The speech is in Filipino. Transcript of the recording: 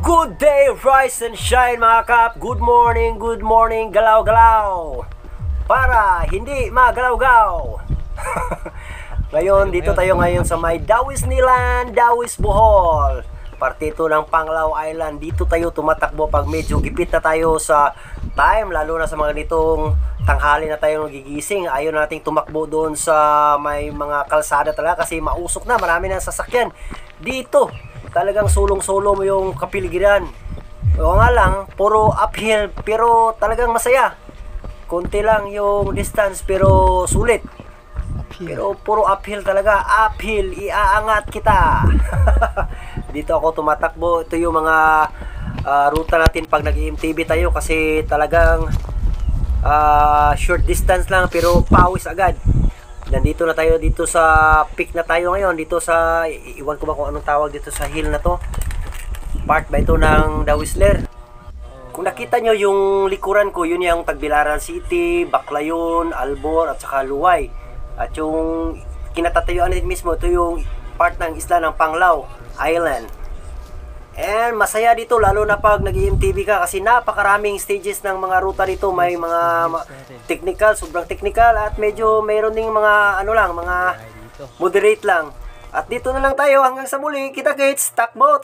Good day, rise and shine mga kap. Good morning, galaw-galaw. Para hindi magalaw-gaw. Ngayon, dito tayo ngayon sa may Dawis Nilan, Dawis Bohol. Partito ng Panglao Island. Dito tayo tumatakbo pag medyo gipit na tayo sa time. Lalo na sa mga nitong tanghali na tayo nagigising. Ayaw nating tumakbo doon sa may mga kalsada talaga kasi mausok na. Marami na sasakyan. Dito, talagang sulong-solo mo yung kapiligiran. O nga lang, puro uphill pero talagang masaya. Konti lang yung distance pero sulit. Pero puro uphill talaga. Uphill, iaangat kita. Dito ako tumatakbo. Ito yung mga ruta natin pag nag-MTB tayo kasi talagang short distance lang pero pawis agad. Nandito na tayo dito sa peak na tayo ngayon. Dito sa, iwan ko ba kung anong tawag dito sa hill na to. Part ba ito ng Dawisler? Kung nakita nyo yung likuran ko, yun yung Tagbilaran City, Baclayon, Albor at saka Luway. At yung kinatatayuan natin mismo, ito yung part ng isla ng Panglao Island. And masaya dito lalo na pag nag-MTB ka kasi napakaraming stages ng mga ruta dito. May mga technical, sobrang technical at medyo mayroon ding mga ano lang, mga moderate lang. At dito na lang tayo hanggang sa muli. Kita-kits, takbo!